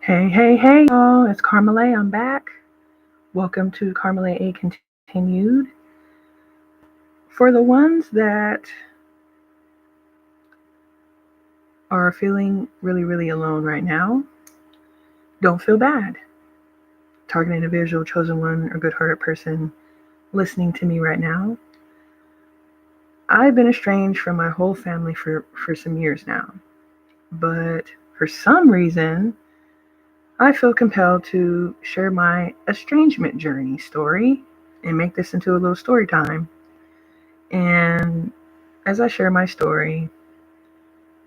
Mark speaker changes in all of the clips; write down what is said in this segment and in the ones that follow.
Speaker 1: Hey, y'all. It's Carmolaye. I'm back. Welcome to Carmolaye Continued. For the ones that are feeling really, really alone right now, don't feel bad. Target individual, chosen one, or good hearted person listening to me right now. I've been estranged from my whole family for some years now. But for some reason, I feel compelled to share my estrangement journey story and make this into a little story time. And as I share my story,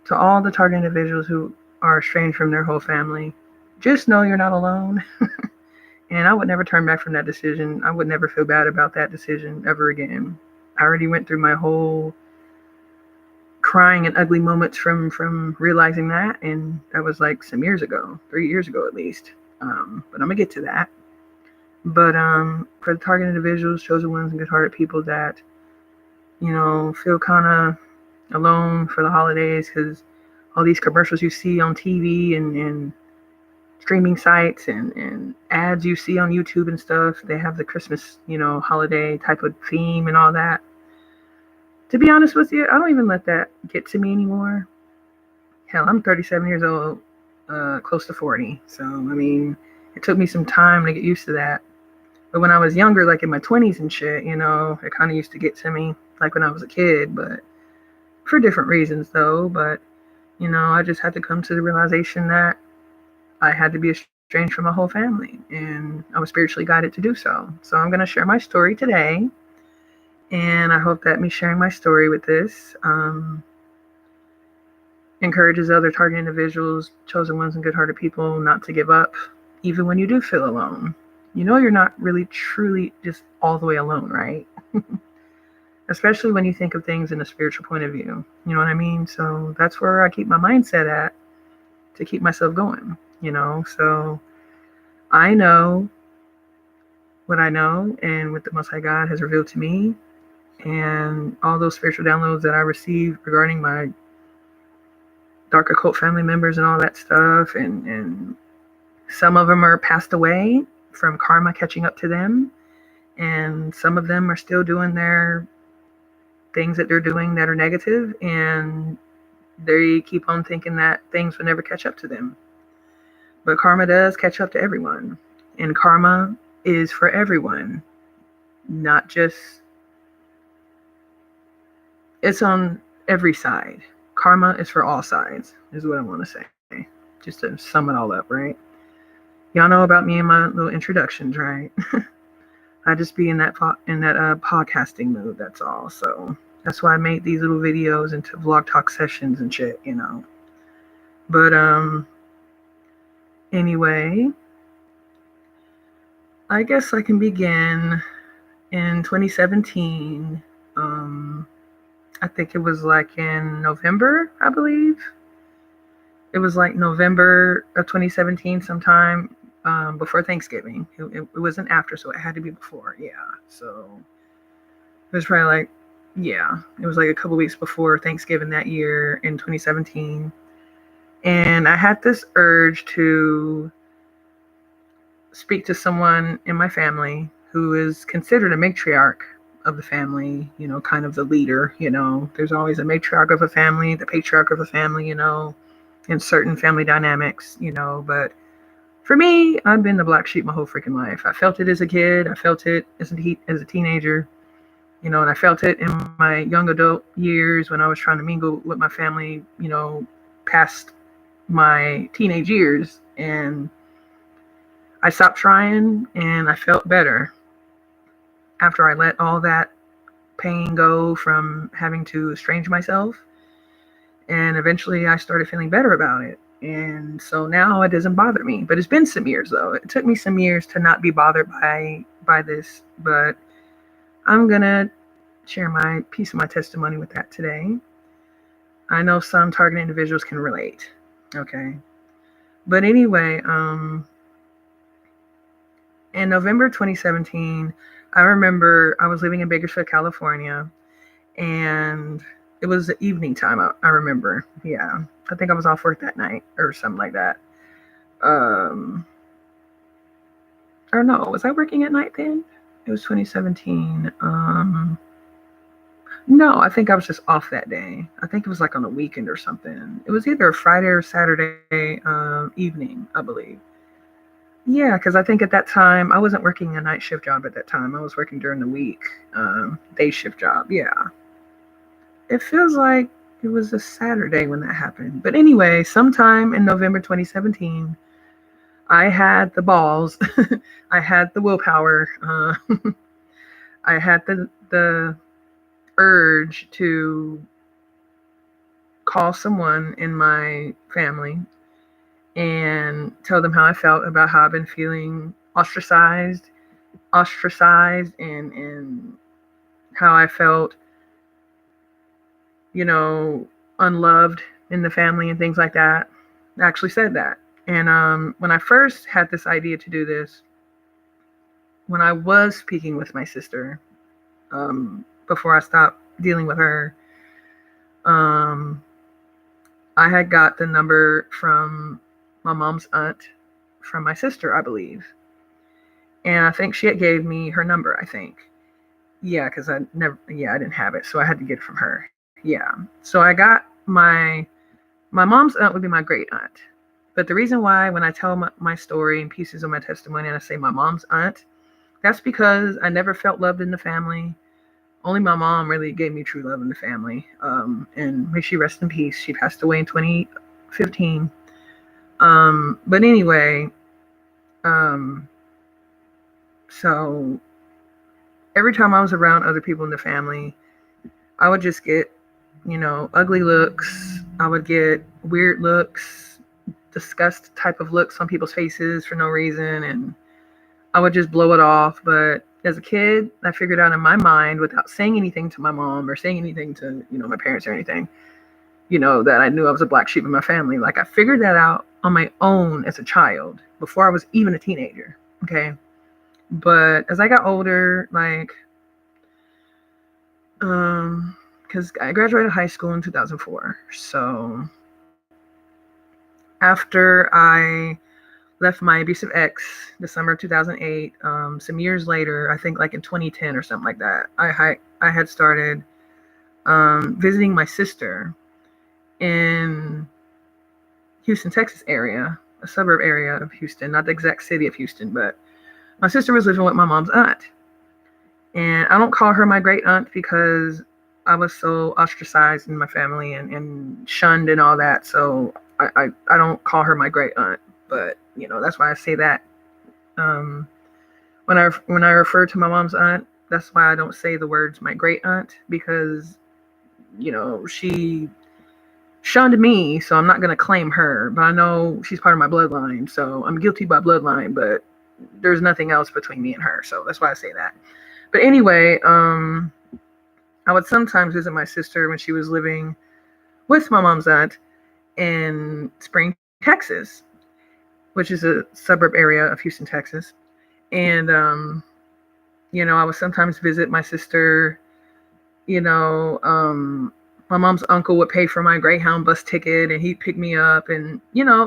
Speaker 1: to all the target individuals who are estranged from their whole family, just know you're not alone. And I would never turn back from that decision. I would never feel bad about that decision ever again. I already went through my whole crying and ugly moments from realizing that, and that was like some years ago, 3 years ago at least. But I'm gonna get to that. But for the target individuals, chosen ones, and good-hearted people that feel kind of alone for the holidays because all these commercials you see on TV and streaming sites and ads you see on YouTube and stuff, they have the Christmas, holiday type of theme and all that. To be honest with you, I don't even let that get to me anymore. Hell, I'm 37 years old, close to 40. So, it took me some time to get used to that. But when I was younger, like in my 20s and shit, it kind of used to get to me, like when I was a kid, but for different reasons though. But, I just had to come to the realization that I had to be estranged from my whole family, and I was spiritually guided to do so. So I'm going to share my story today, and I hope that me sharing my story with this encourages other target individuals, chosen ones, and good-hearted people not to give up, even when you do feel alone. You're not really truly just all the way alone, right? Especially when you think of things in a spiritual point of view. You know what I mean? So that's where I keep my mindset at to keep myself going, So I know what I know and what the Most High God has revealed to me, and all those spiritual downloads that I received regarding my dark occult family members and all that stuff. And some of them are passed away from karma catching up to them, and some of them are still doing their things that they're doing that are negative, and they keep on thinking that things will never catch up to them. But karma does catch up to everyone, and karma is for everyone, not just, it's on every side. Karma is for all sides, is what I want to say, just to sum it all up, right? Y'all know about me and my little introductions, right? I just be in that podcasting mood, that's all. So that's why I made these little videos into vlog talk sessions and shit, But anyway, I guess I can begin in 2017. I think it was like in November, I believe. It was like November of 2017, sometime before Thanksgiving. It wasn't after, so it had to be before. Yeah. So it was probably like, it was like a couple weeks before Thanksgiving that year in 2017. And I had this urge to speak to someone in my family who is considered a matriarch of the family, kind of the leader. There's always a matriarch of a family, the patriarch of a family, in certain family dynamics, but for me, I've been the black sheep my whole freaking life. I felt it as a kid. I felt it as a teenager, and I felt it in my young adult years when I was trying to mingle with my family, past my teenage years. And I stopped trying, and I felt better after I let all that pain go from having to estrange myself. And eventually I started feeling better about it. And so now it doesn't bother me. But it's been some years, though. It took me some years to not be bothered by this. But I'm going to share my piece of my testimony with that today. I know some target individuals can relate. Okay. But anyway, in November 2017, I remember I was living in Bakersfield, California, and it was the evening time, I remember. Yeah, I think I was off work that night or something like that. Or no, was I working at night then? It was 2017. No, I think I was just off that day. I think it was like on a weekend or something. It was either a Friday or Saturday evening, I believe. Yeah, because I think at that time I wasn't working a night shift job at that time. I was working during the week, day shift job. Yeah, it feels like it was a Saturday when that happened. But anyway, sometime in November 2017, I had the balls, I had the willpower, I had the urge to call someone in my family and tell them how I felt about how I've been feeling ostracized and how I felt, you know, unloved in the family and things like that. I actually said that. And when I first had this idea to do this, when I was speaking with my sister, before I stopped dealing with her, um, I had got the number from my mom's aunt from my sister, I believe. And I think she had gave me her number, I think. Yeah, because I didn't have it. So I had to get it from her. Yeah. So I got my mom's aunt would be my great aunt. But the reason why when I tell my story and pieces of my testimony and I say my mom's aunt, that's because I never felt loved in the family. Only my mom really gave me true love in the family. And may she rest in peace. She passed away in 2015. But anyway, um, so every time I was around other people in the family, I would just get, ugly looks. I would get weird looks, disgust type of looks on people's faces for no reason. And I would just blow it off. But as a kid, I figured out in my mind without saying anything to my mom or saying anything to, my parents or anything, that I knew I was a black sheep in my family. Like I figured that out on my own as a child before I was even a teenager. Okay. But as I got older, because I graduated high school in 2004. So after I left my abusive ex the summer of 2008, some years later, I think like in 2010 or something like that, I had started visiting my sister in Houston, Texas area, a suburb area of Houston, not the exact city of Houston, but my sister was living with my mom's aunt. And I don't call her my great aunt because I was so ostracized in my family and shunned and all that. So I don't call her my great aunt. But, that's why I say that. When I refer to my mom's aunt, that's why I don't say the words my great aunt because, she shunned me. So I'm not going to claim her. But I know she's part of my bloodline. So I'm guilty by bloodline. But there's nothing else between me and her. So that's why I say that. But anyway, I would sometimes visit my sister when she was living with my mom's aunt in Spring, Texas, which is a suburb area of Houston, Texas. And, I would sometimes visit my sister, you know, um, my mom's uncle would pay for my Greyhound bus ticket and he'd pick me up. And,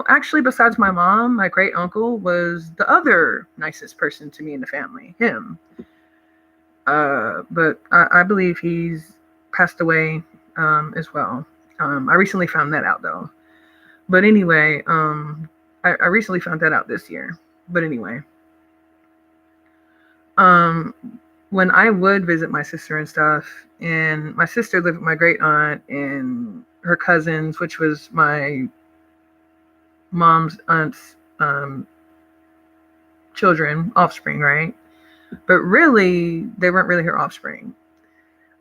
Speaker 1: actually, besides my mom, my great uncle was the other nicest person to me in the family, him. But I believe he's passed away as well. I recently found that out though. But anyway, I recently found that out this year. But anyway, um, when I would visit my sister and stuff, and my sister lived with my great aunt and her cousins, which was my mom's aunt's children, offspring, right? But really, they weren't really her offspring.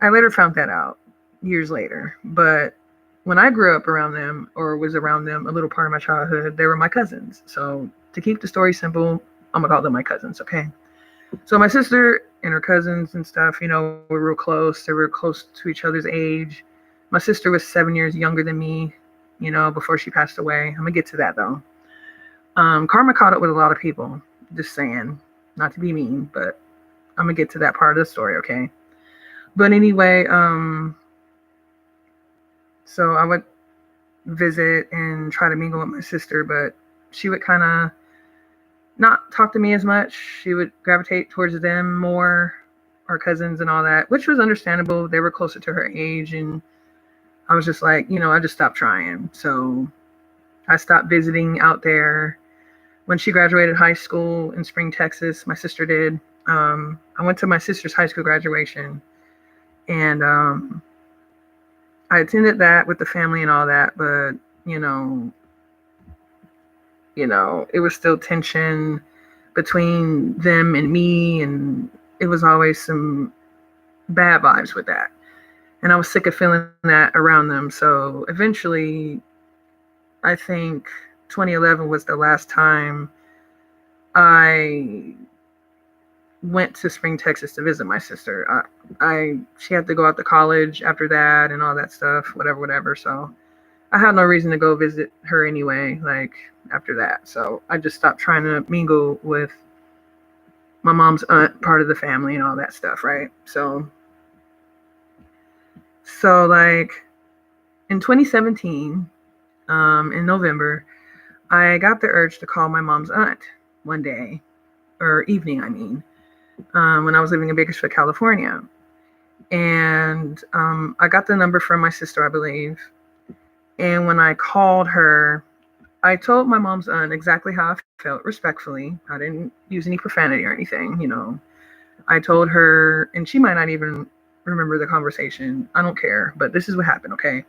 Speaker 1: I later found that out years later. But when I grew up around them or was around them a little part of my childhood, they were my cousins. So to keep the story simple, I'm going to call them my cousins, okay? So my sister and her cousins and stuff, were real close. They were close to each other's age. My sister was 7 years younger than me, before she passed away. I'm going to get to that, though. Karma caught up with a lot of people, just saying, not to be mean, but I'm going to get to that part of the story, okay? But anyway, so I would visit and try to mingle with my sister, but she would kind of not talk to me as much. She would gravitate towards them more, our cousins and all that, which was understandable. They were closer to her age, and I was just like, I just stopped trying. So I stopped visiting out there. When she graduated high school in Spring, Texas, my sister did. I went to my sister's high school graduation, and I attended that with the family and all that, but it was still tension between them and me, and it was always some bad vibes with that. And I was sick of feeling that around them. So eventually, I think 2011 was the last time I went to Spring, Texas to visit my sister. She had to go out to college after that and all that stuff, whatever. So I had no reason to go visit her anyway, like after that. So I just stopped trying to mingle with my mom's aunt, part of the family and all that stuff, right? So like in 2017, in November, I got the urge to call my mom's aunt one day, or evening, I mean, when I was living in Bakersfield, California. And I got the number from my sister, I believe. And when I called her, I told my mom's aunt exactly how I felt, respectfully. I didn't use any profanity or anything. I told her, and she might not even remember the conversation. I don't care, but this is what happened, okay?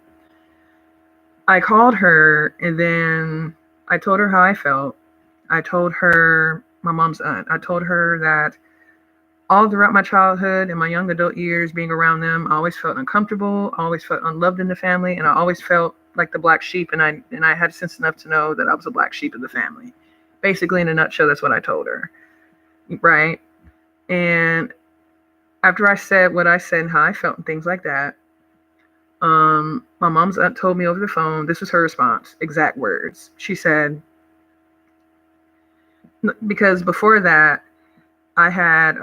Speaker 1: I called her, and then I told her how I felt. I told her, my mom's aunt, I told her that all throughout my childhood and my young adult years being around them, I always felt uncomfortable, I always felt unloved in the family, and I always felt like the black sheep, and I had sense enough to know that I was a black sheep of the family. Basically, in a nutshell, that's what I told her, right? And after I said what I said and how I felt and things like that, my mom's aunt told me over the phone, this was her response, exact words. She said, because before that, I had,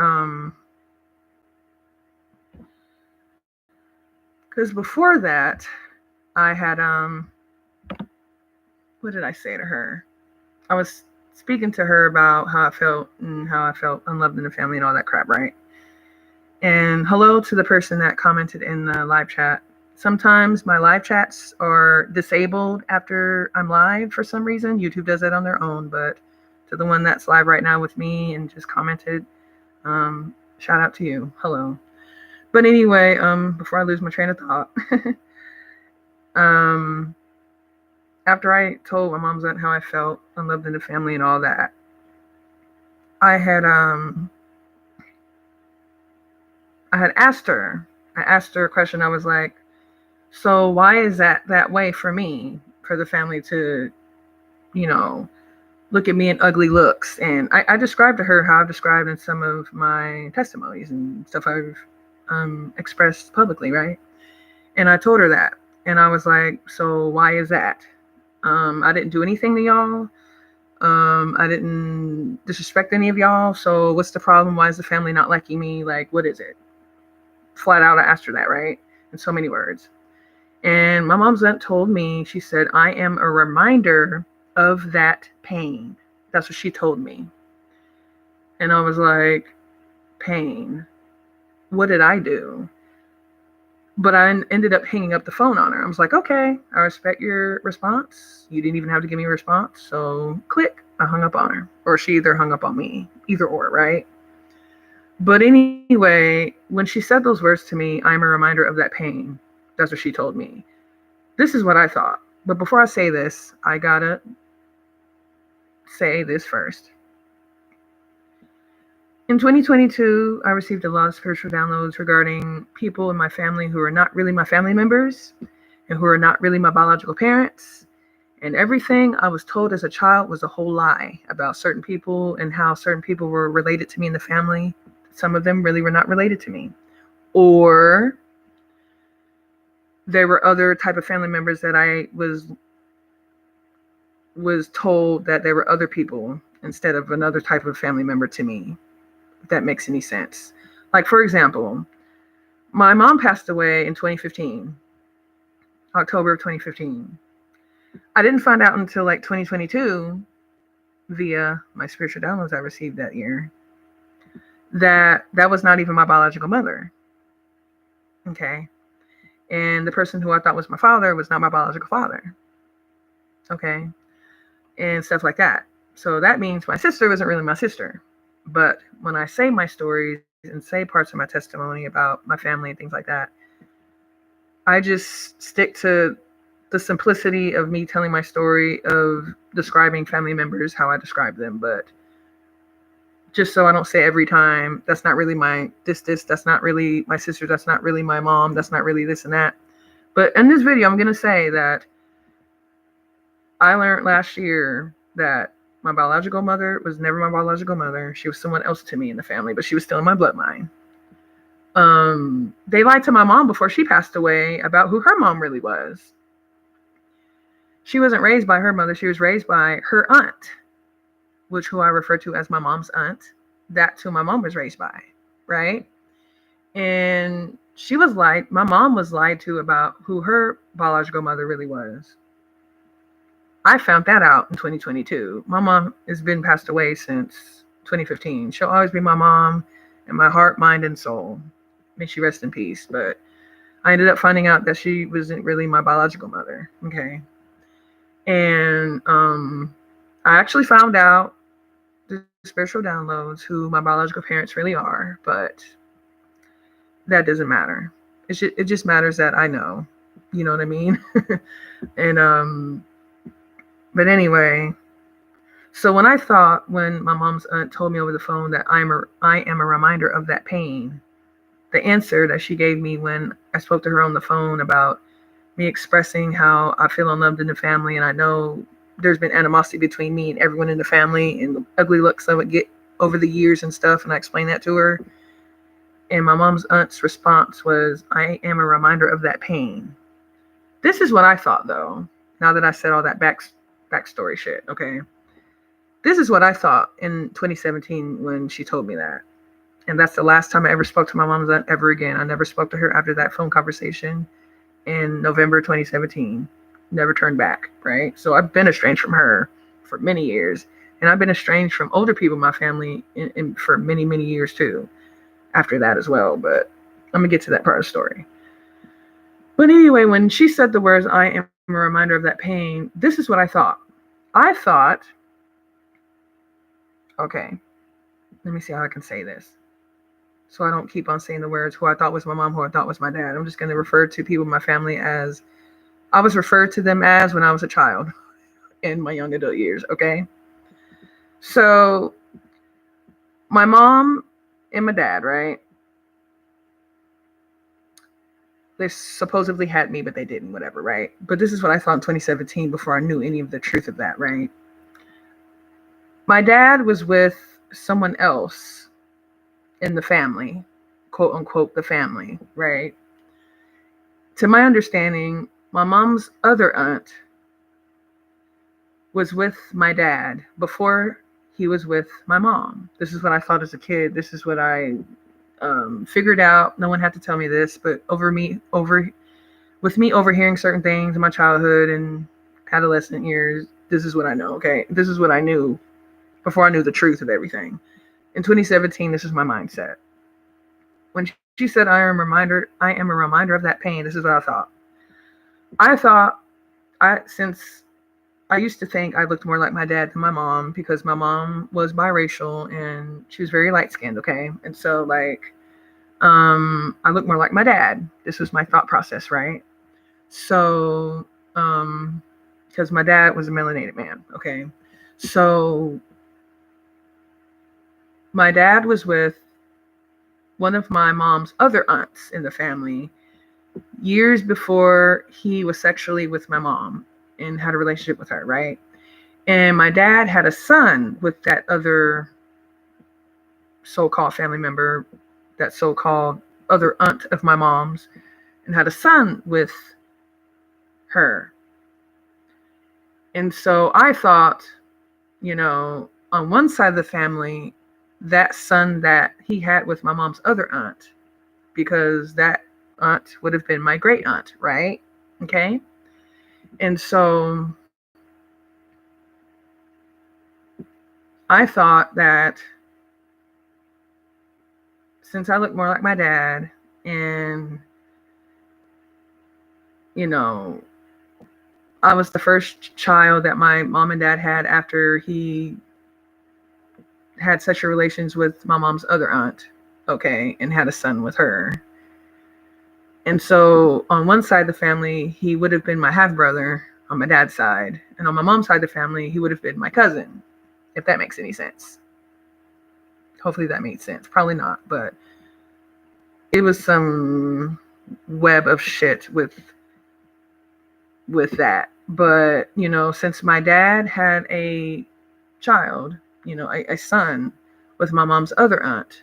Speaker 1: what did I say to her? I was speaking to her about how I felt and how I felt unloved in the family and all that crap, right? And hello to the person that commented in the live chat. Sometimes my live chats are disabled after I'm live for some reason. YouTube does that on their own, but to the one that's live right now with me and just commented, shout out to you. Hello. But anyway, before I lose my train of thought, after I told my mom's aunt how I felt unloved in the family and all that, I had asked her. I asked her a question. I was like, so why is that way for me, for the family to, look at me in ugly looks? And I described to her how I've described in some of my testimonies and stuff I've expressed publicly, right? And I told her that. And I was like, so why is that? I didn't do anything to y'all. I didn't disrespect any of y'all. So what's the problem? Why is the family not liking me? Like, what is it? Flat out, I asked her that, right? In so many words. And my mom's aunt told me, she said, I am a reminder of that pain. That's what she told me. And I was like, pain? What did I do? But I ended up hanging up the phone on her. I was like, okay, I respect your response. You didn't even have to give me a response. So click, I hung up on her. Or she either hung up on me, either or, right? But anyway, when she said those words to me, I'm a reminder of that pain. That's what she told me. This is what I thought. But before I say this, I gotta say this first. In 2022, I received a lot of spiritual downloads regarding people in my family who are not really my family members and who are not really my biological parents. And everything I was told as a child was a whole lie about certain people and how certain people were related to me in the family. Some of them really were not related to me. Or there were other type of family members that I was told that there were other people instead of another type of family member to me, if that makes any sense. Like, for example, my mom passed away in 2015, October of 2015. I didn't find out until like 2022 via my spiritual downloads I received that year, that was not even my biological mother. Okay. And the person who I thought was my father was not my biological father. Okay. And stuff like that. So that means my sister wasn't really my sister. But when I say my stories and say parts of my testimony about my family and things like that, I just stick to the simplicity of me telling my story of describing family members how I describe them. But just so I don't say every time, that's not really my this, that's not really my sister, that's not really my mom, that's not really this and that. But in this video, I'm going to say that I learned last year that my biological mother was never my biological mother. She was someone else to me in the family, but she was still in my bloodline. They lied to my mom before she passed away about who her mom really was. She wasn't raised by her mother. She was raised by her aunt, who I refer to as my mom's aunt. That's who my mom was raised by, right? And she was lied. My mom was lied to about who her biological mother really was. I found that out in 2022. My mom has been passed away since 2015. She'll always be my mom in my heart, mind, and soul. May she rest in peace. But I ended up finding out that she wasn't really my biological mother. Okay. And I actually found out the spiritual downloads who my biological parents really are, but that doesn't matter. It just matters that I know. You know what I mean? And but anyway, so when my mom's aunt told me over the phone that I am a reminder of that pain, the answer that she gave me when I spoke to her on the phone about me expressing how I feel unloved in the family, and I know there's been animosity between me and everyone in the family and the ugly looks I would get over the years and stuff, and I explained that to her. And my mom's aunt's response was, I am a reminder of that pain. This is what I thought, though, now that I said all that backstory shit, okay? This is what I thought in 2017 when she told me that. And that's the last time I ever spoke to my mom's aunt ever again. I never spoke to her after that phone conversation in November 2017. Never turned back, right? So I've been estranged from her for many years. And I've been estranged from older people in my family for many, many years too, after that as well. But I'm going to get to that part of the story. But anyway, when she said the words, I am a reminder of that pain, this is what I thought. I thought, okay, let me see how I can say this, so I don't keep on saying the words who I thought was my mom, who I thought was my dad. I'm just going to refer to people in my family as I was referred to them as when I was a child in my young adult years, okay? So my mom and my dad, right? They supposedly had me, but they didn't, whatever, right? But this is what I thought in 2017 before I knew any of the truth of that, right? My dad was with someone else in the family, quote unquote, the family, right? To my understanding, my mom's other aunt was with my dad before he was with my mom. This is what I thought as a kid. This is what I figured out. No one had to tell me this, but with me overhearing certain things in my childhood and adolescent years, this is what I know. Okay, this is what I knew before I knew the truth of everything. In 2017, this is my mindset. When she said, I am a reminder of that pain, this is what I thought. Since I used to think I looked more like my dad than my mom, because my mom was biracial and she was very light-skinned, okay? And so, like, I looked more like my dad. This was my thought process, right? So, because my dad was a melanated man, okay? So, my dad was with one of my mom's other aunts in the family years before he was sexually with my mom and had a relationship with her, right? And my dad had a son with that other so-called family member, that so-called other aunt of my mom's, and had a son with her. And so I thought, on one side of the family, that son that he had with my mom's other aunt, because that aunt would have been my great aunt, right? Okay. And so I thought that since I look more like my dad, and you know, I was the first child that my mom and dad had after he had sexual relations with my mom's other aunt, okay, and had a son with her. And so on one side of the family, he would have been my half brother on my dad's side. And on my mom's side of the family, he would have been my cousin, if that makes any sense. Hopefully that made sense. Probably not, but it was some web of shit with that. But, since my dad had a child, a son with my mom's other aunt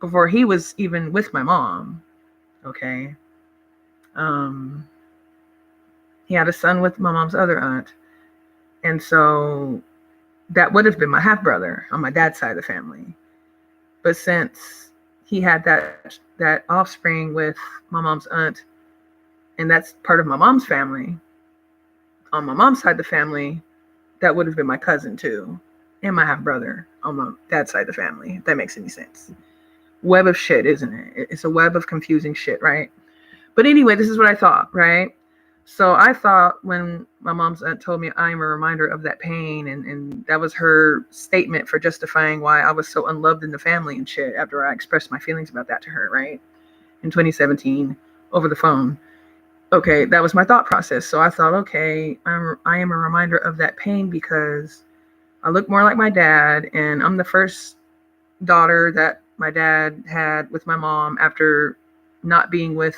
Speaker 1: before he was even with my mom, okay? He had a son with my mom's other aunt. And so that would have been my half brother on my dad's side of the family. But since he had that offspring with my mom's aunt, and that's part of my mom's family, on my mom's side of the family, that would have been my cousin too, and my half brother on my dad's side of the family, if that makes any sense. Web of shit, isn't it? It's a web of confusing shit, right? But anyway, this is what I thought, right? So I thought when my mom's aunt told me I'm a reminder of that pain, and that was her statement for justifying why I was so unloved in the family and shit after I expressed my feelings about that to her, right? In 2017 over the phone. Okay, that was my thought process. So I thought, okay, I am a reminder of that pain because I look more like my dad, and I'm the first daughter that my dad had with my mom after not being with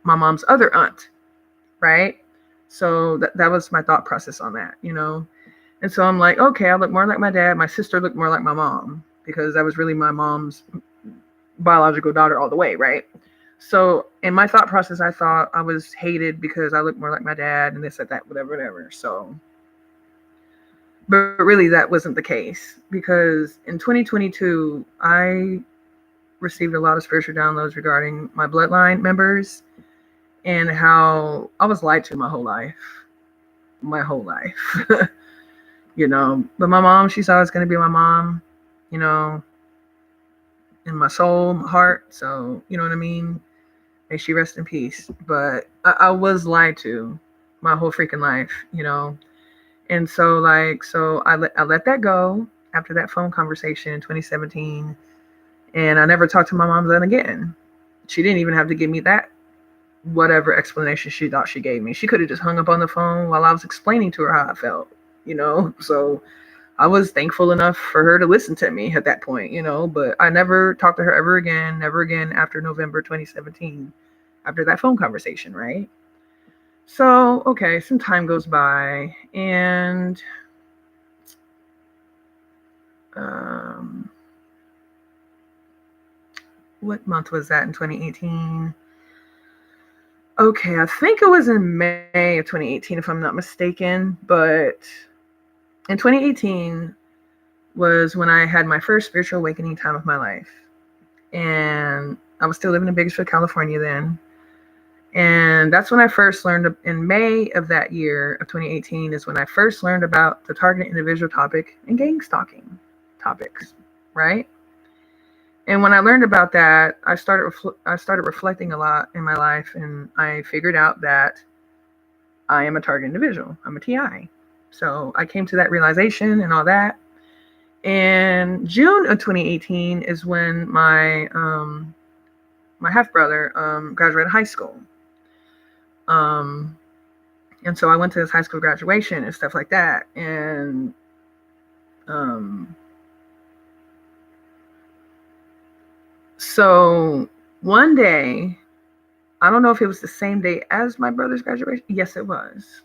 Speaker 1: my mom's other aunt, right? So that was my thought process on that, And so I'm like, okay, I look more like my dad. My sister looked more like my mom because that was really my mom's biological daughter all the way, right? So in my thought process, I thought I was hated because I looked more like my dad and this, that, whatever. So, but really that wasn't the case because in 2022, I received a lot of spiritual downloads regarding my bloodline members and how I was lied to my whole life. But my mom, she's always going to be my mom, in my soul, my heart. So, you know what I mean? May she rest in peace. But I was lied to my whole freaking life, And so I let that go after that phone conversation in 2017. And I never talked to my mom then again. She didn't even have to give me that whatever explanation she thought she gave me. She could have just hung up on the phone while I was explaining to her how I felt, So I was thankful enough for her to listen to me at that point, but I never talked to her never again after November 2017, after that phone conversation, right? So, okay, some time goes by and what month was that in 2018? Okay, I think it was in May of 2018, if I'm not mistaken. But in 2018 was when I had my first spiritual awakening time of my life. And I was still living in Bakersfield, California then. And that's when I first learned, in May of that year of 2018, is when I first learned about the targeted individual topic and gang stalking topics, right? And when I learned about that, I started reflecting a lot in my life, and I figured out that I am a target individual. I'm a TI. So I came to that realization and all that. And June of 2018 is when my half brother graduated high school. And so I went to his high school graduation and stuff like that. And so one day, I don't know if it was the same day as my brother's graduation. Yes, it was.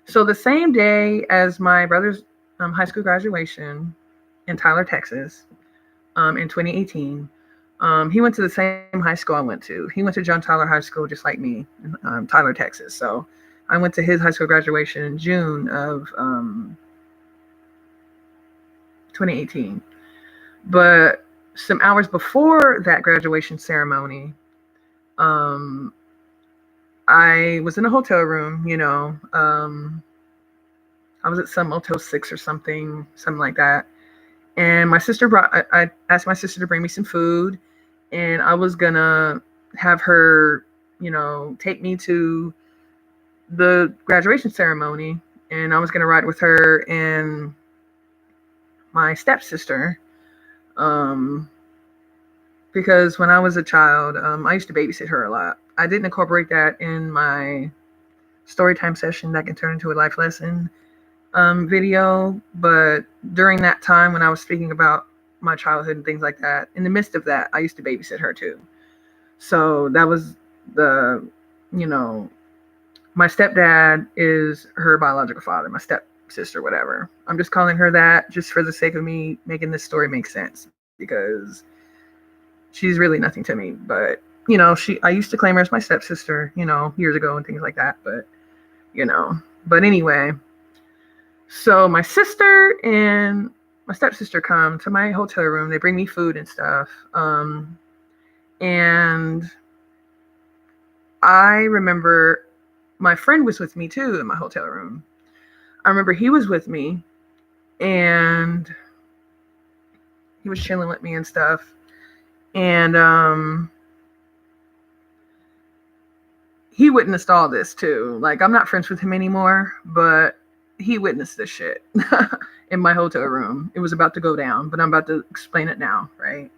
Speaker 1: So the same day as my brother's high school graduation in Tyler, Texas, in 2018, he went to the same high school I went to. He went to John Tyler High School just like me in Tyler, Texas. So I went to his high school graduation in June of 2018. But some hours before that graduation ceremony, I was in a hotel room, I was at some Motel 6 or something like that. And my sister I asked my sister to bring me some food, and I was gonna have her, take me to the graduation ceremony, and I was gonna ride with her and my stepsister. Um, because when I was a child, I used to babysit her a lot. I didn't incorporate that in my storytime session that can turn into a life lesson video, but during that time when I was speaking about my childhood and things like that, in the midst of that, I used to babysit her too. So that was the, you know, my stepdad is her biological father, my stepsister, whatever. I'm just calling her that just for the sake of me making this story make sense, because she's really nothing to me. But, I used to claim her as my stepsister, years ago and things like that. But anyway, so my sister and my stepsister come to my hotel room. They bring me food and stuff. And I remember my friend was with me too in my hotel room. I remember he was with me and he was chilling with me and stuff. And he witnessed all this too. Like, I'm not friends with him anymore, but he witnessed this shit in my hotel room. It was about to go down, but I'm about to explain it now, right?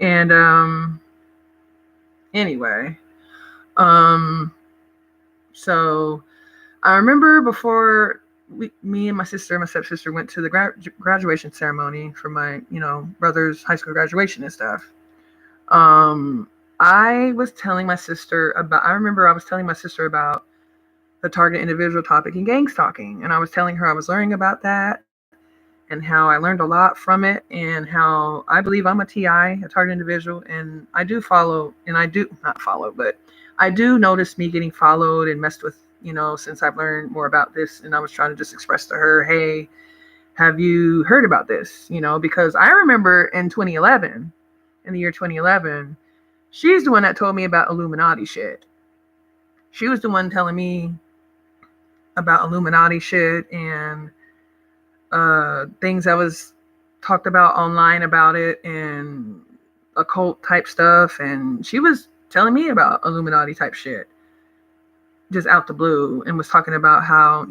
Speaker 1: And anyway, so I remember before me and my stepsister went to the graduation ceremony for my, brother's high school graduation and stuff. I was telling my sister about the target individual topic in gang stalking. And I was telling her I was learning about that and how I learned a lot from it, and how I believe I'm a TI, a target individual. And I do follow, and I do not follow, but I do notice me getting followed and messed with, since I've learned more about this. And I was trying to just express to her, hey, have you heard about this? Because I remember in the year 2011, she's the one that told me about Illuminati shit. She was the one telling me about Illuminati shit and things that was talked about online about it, and occult type stuff. And she was telling me about Illuminati type shit just out the blue, and was talking about how,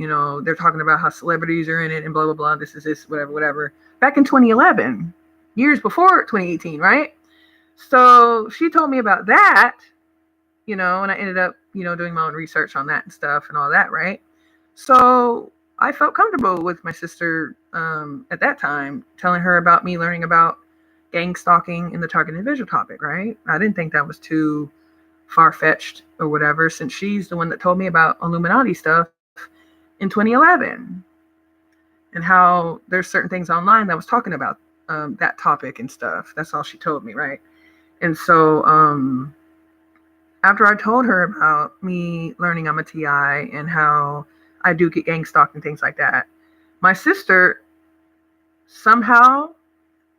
Speaker 1: they're talking about how celebrities are in it and blah, blah, blah. This is this, whatever. Back in 2011, years before 2018, right? So she told me about that, and I ended up, doing my own research on that and stuff and all that, right? So I felt comfortable with my sister at that time, telling her about me learning about gang stalking and the target individual topic, right? I didn't think that was too far-fetched or whatever, since she's the one that told me about Illuminati stuff in 2011 and how there's certain things online that was talking about that topic and stuff. That's all she told me, right? And so after I told her about me learning I'm a TI and how I do get gang stalked and things like that, my sister somehow,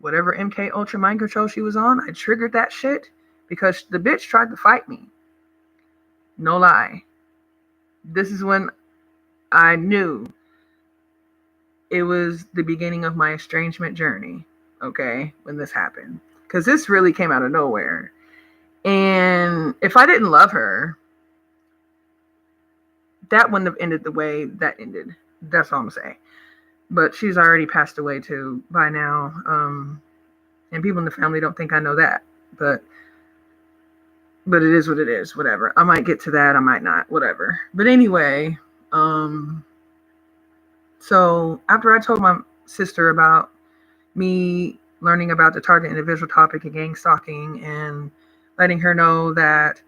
Speaker 1: whatever MK Ultra mind control she was on, I triggered that shit, because the bitch tried to fight me. No lie. This is when I knew it was the beginning of my estrangement journey, okay, when this happened. Because this really came out of nowhere. And if I didn't love her, that wouldn't have ended the way that ended. That's all I'm saying. But she's already passed away too by now. And people in the family don't think I know that. But it is what it is. Whatever. I might get to that. I might not. Whatever. But anyway, so after I told my sister about me learning about the target individual topic of gang stalking, and letting her know that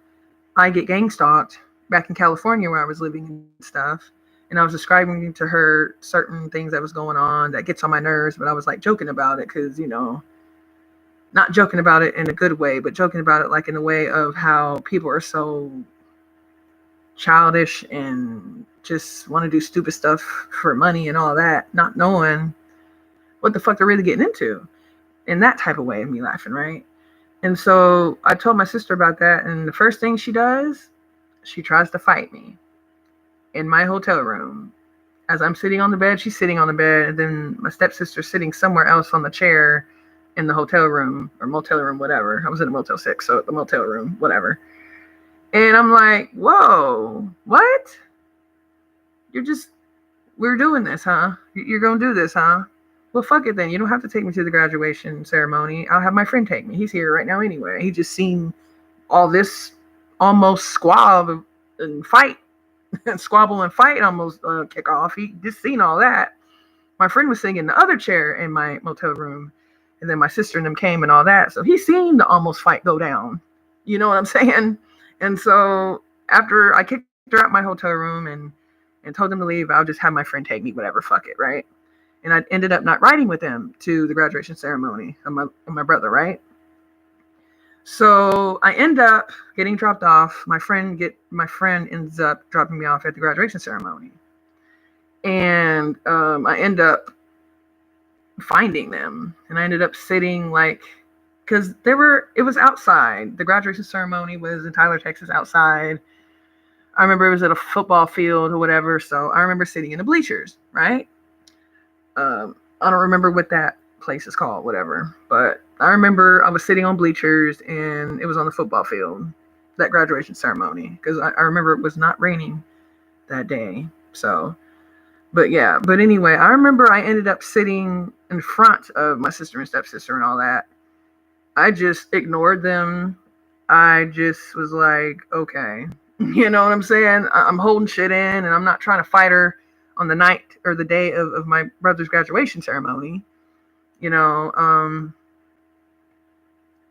Speaker 1: I get gang stalked back in California where I was living and stuff, and I was describing to her certain things that was going on that gets on my nerves, but I was like joking about it, because, not joking about it in a good way, but joking about it like in a way of how people are so childish and just want to do stupid stuff for money and all that, not knowing what the fuck they're really getting into, in that type of way of me laughing, right? And so I told my sister about that, and the first thing she does, she tries to fight me in my hotel room. as I'm sitting on the bed, she's sitting on the bed, and then my stepsister's sitting somewhere else on the chair in the hotel room or motel room, whatever. I was in a Motel 6, so the motel room, whatever. And I'm like, whoa, what? We're doing this, huh? You're going to do this, huh? Well, fuck it then. You don't have to take me to the graduation ceremony. I'll have my friend take me. He's here right now anyway. He just seen all this almost squabble and fight, squabble and fight almost kick off. He just seen all that. My friend was sitting in the other chair in my motel room, and then my sister and them came and all that. So he seen the almost fight go down. You know what I'm saying? And so after I kicked her out my hotel room and told them to leave, I'll just have my friend take me, whatever, fuck it, right? And I ended up not riding with them to the graduation ceremony of my brother, right? So I end up getting dropped off. My friend ends up dropping me off at the graduation ceremony. And I end up finding them. And I ended up sitting because it was outside. The graduation ceremony was in Tyler, Texas, outside. I remember it was at a football field or whatever. So I remember sitting in the bleachers, right? I don't remember what that place is called, whatever. But I remember I was sitting on bleachers and it was on the football field, that graduation ceremony. Because I remember it was not raining that day. So, but yeah. But anyway, I remember I ended up sitting in front of my sister and stepsister and all that. I just ignored them. I just was like, okay. You know what I'm saying? I'm holding shit in and I'm not trying to fight her on the night or the day of my brother's graduation ceremony, you know.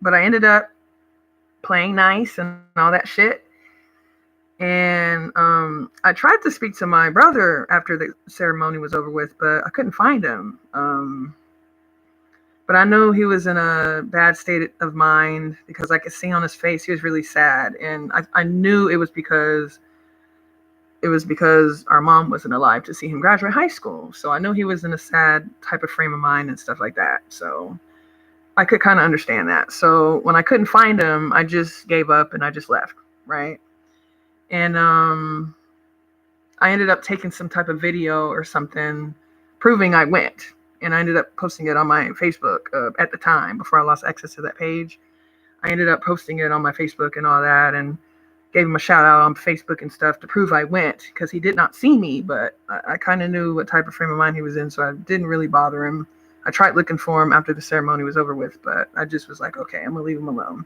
Speaker 1: But I ended up playing nice and all that shit. And I tried to speak to my brother after the ceremony was over with, but I couldn't find him. But I know he was in a bad state of mind because I could see on his face he was really sad. And I knew it was because our mom wasn't alive to see him graduate high school. So I know he was in a sad type of frame of mind and stuff like that. So I could kind of understand that. So when I couldn't find him, I just gave up and I just left, right? And I ended up taking some type of video or something proving I went. And I ended up posting it on my Facebook at the time before I lost access to that page. I ended up posting it on my Facebook and all that and gave him a shout out on Facebook and stuff to prove I went because he did not see me, but I kind of knew what type of frame of mind he was in, so I didn't really bother him. I tried looking for him after the ceremony was over with, but I just was like, okay, I'm going to leave him alone.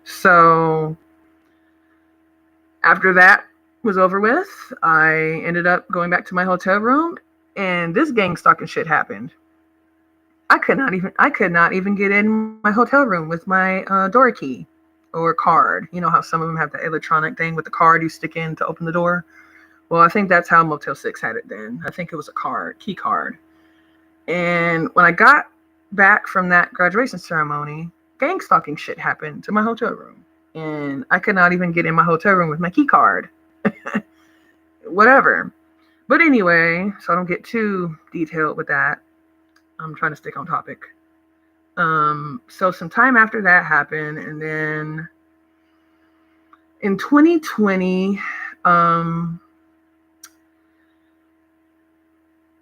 Speaker 1: So after that was over with, I ended up going back to my hotel room, and this gang stalking shit happened. I could not even get in my hotel room with my door key or card. You know how some of them have the electronic thing with the card you stick in to open the door? Well, I think that's how Motel 6 had it then. I think it was a key card. And when I got back from that graduation ceremony, gang stalking shit happened to my hotel room. And I could not even get in my hotel room with my key card. Whatever. But anyway, so I don't get too detailed with that. I'm trying to stick on topic. So some time after that happened, and then in 2020,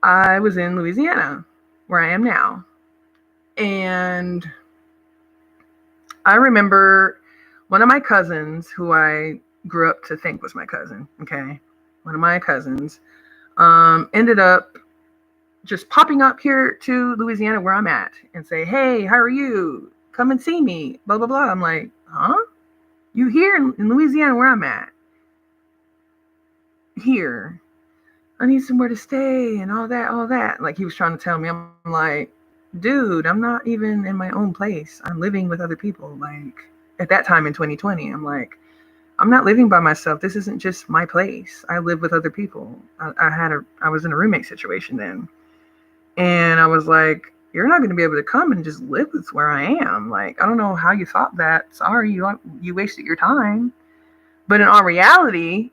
Speaker 1: I was in Louisiana, where I am now. And I remember one of my cousins, who I grew up to think was my cousin, okay? One of my cousins ended up just popping up here to Louisiana where I'm at and say, hey, how are you? Come and see me, blah, blah, blah. I'm like, huh? You here in Louisiana where I'm at? Here. I need somewhere to stay and all that. Like he was trying to tell me. I'm like, dude, I'm not even in my own place. I'm living with other people. Like at that time in 2020, I'm like, I'm not living by myself. This isn't just my place. I live with other people. I was in a roommate situation then. And I was like, you're not going to be able to come and just live with where I am. Like, I don't know how you thought that. Sorry, you wasted your time. But in all reality,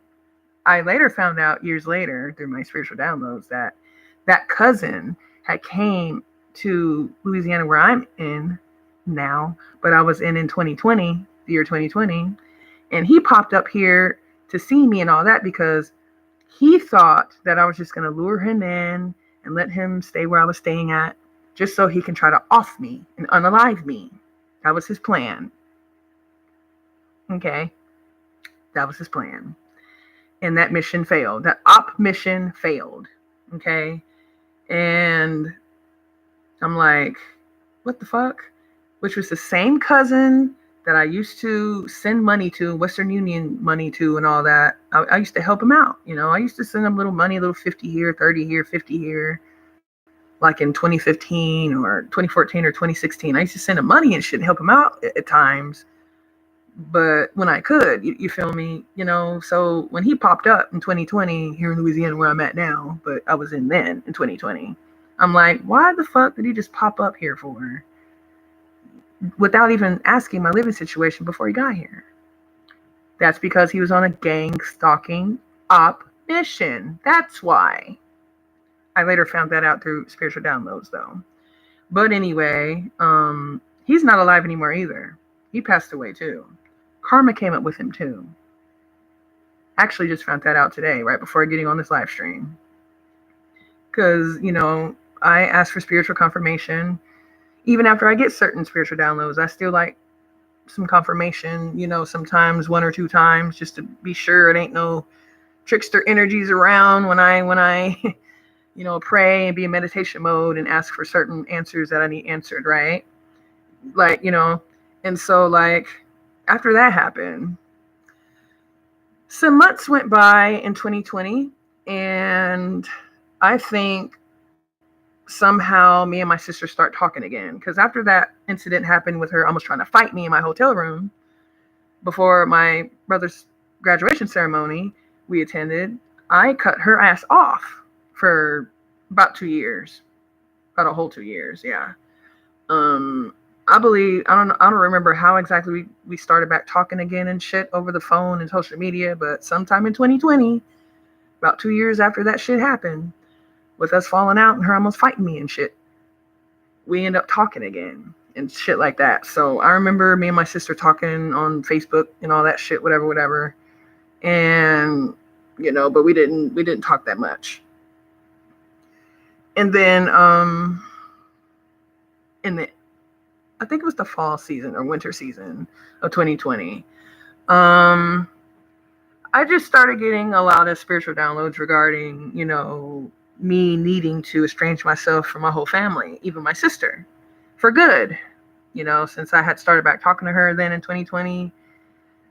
Speaker 1: I later found out years later through my spiritual downloads that cousin had came to Louisiana where I'm in now, but I was in 2020, the year 2020. And he popped up here to see me and all that because He thought that I was just going to lure him in and let him stay where I was staying at, just so he can try to off me and unalive me. That was his plan. Okay, that was his plan. And that mission failed. That op mission failed. Okay, and I'm like, what the fuck? Which was the same cousin that I used to send money to, Western Union money to, and all that. I used to help him out. I used to send him little money, a little 50 here, 30 here, 50 here, like in 2015 or 2014 or 2016. I used to send him money and shit, help him out at times. But when I could, you feel me? So when he popped up in 2020 here in Louisiana, where I'm at now, but I was in then in 2020, I'm like, why the fuck did he just pop up here for? Without even asking my living situation before he got here. That's because he was on a gang stalking op mission. That's why. I later found that out through spiritual downloads, though. But anyway, he's not alive anymore either. He passed away too. Karma came up with him too. Actually, just found that out today, right before getting on this live stream. Because, I asked for spiritual confirmation. Even after I get certain spiritual downloads, I still like some confirmation, sometimes 1 or 2 times, just to be sure it ain't no trickster energies around when I pray and be in meditation mode and ask for certain answers that I need answered, right? And so after that happened, some months went by in 2020, and I think somehow me and my sister start talking again, because after that incident happened with her almost trying to fight me in my hotel room before my brother's graduation ceremony we attended, I cut her ass off for about 2 years, about a whole 2 years. Yeah. I don't remember how exactly we started back talking again and shit over the phone and social media, but sometime in 2020, about 2 years after that shit happened, with us falling out and her almost fighting me and shit, we end up talking again and shit like that. So I remember me and my sister talking on Facebook and all that shit, whatever. And, but we didn't talk that much. And then, I think it was the fall season or winter season of 2020, I just started getting a lot of spiritual downloads regarding, me needing to estrange myself from my whole family, even my sister, for good. Since I had started back talking to her then in 2020,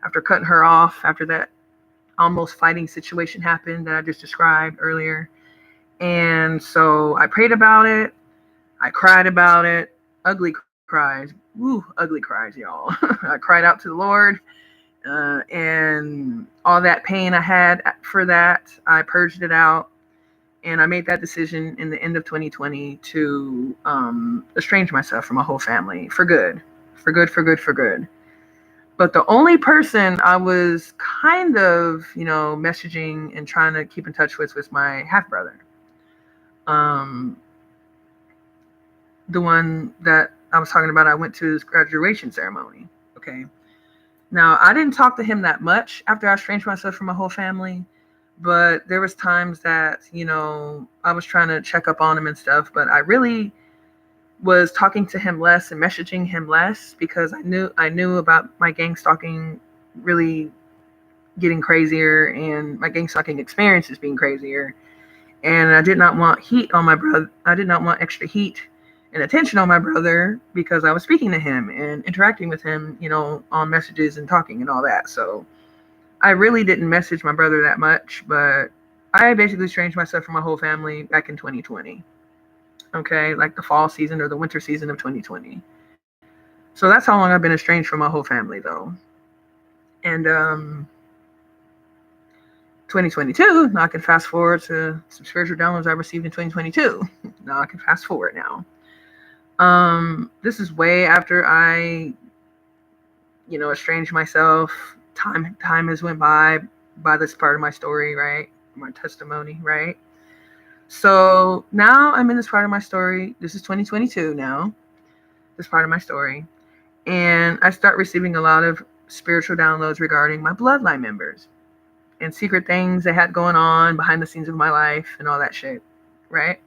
Speaker 1: after cutting her off, after that almost fighting situation happened that I just described earlier. And so I prayed about it. I cried about it. Ugly cries. Woo, ugly cries, y'all. I cried out to the Lord. And all that pain I had for that, I purged it out. And I made that decision in the end of 2020 to estrange myself from my whole family for good. But the only person I was kind of, messaging and trying to keep in touch with was my half-brother. The one that I was talking about, I went to his graduation ceremony. Okay. Now, I didn't talk to him that much after I estranged myself from my whole family. But there was times that, I was trying to check up on him and stuff, but I really was talking to him less and messaging him less because I knew about my gang stalking really getting crazier and my gang stalking experiences being crazier. And I did not want heat on my brother. I did not want extra heat and attention on my brother because I was speaking to him and interacting with him, on messages and talking and all that. So I really didn't message my brother that much, but I basically estranged myself from my whole family back in 2020. Okay, like the fall season or the winter season of 2020. So that's how long I've been estranged from my whole family, though. And 2022, now I can fast forward to some spiritual downloads I received in 2022. Now I can fast forward now. This is way after I, estranged myself. Time has went by this part of my story, right? My testimony, right? So now I'm in this part of my story. This is 2022 now, this part of my story. And I start receiving a lot of spiritual downloads regarding my bloodline members. and secret things they had going on behind the scenes of my life and all that shit, right?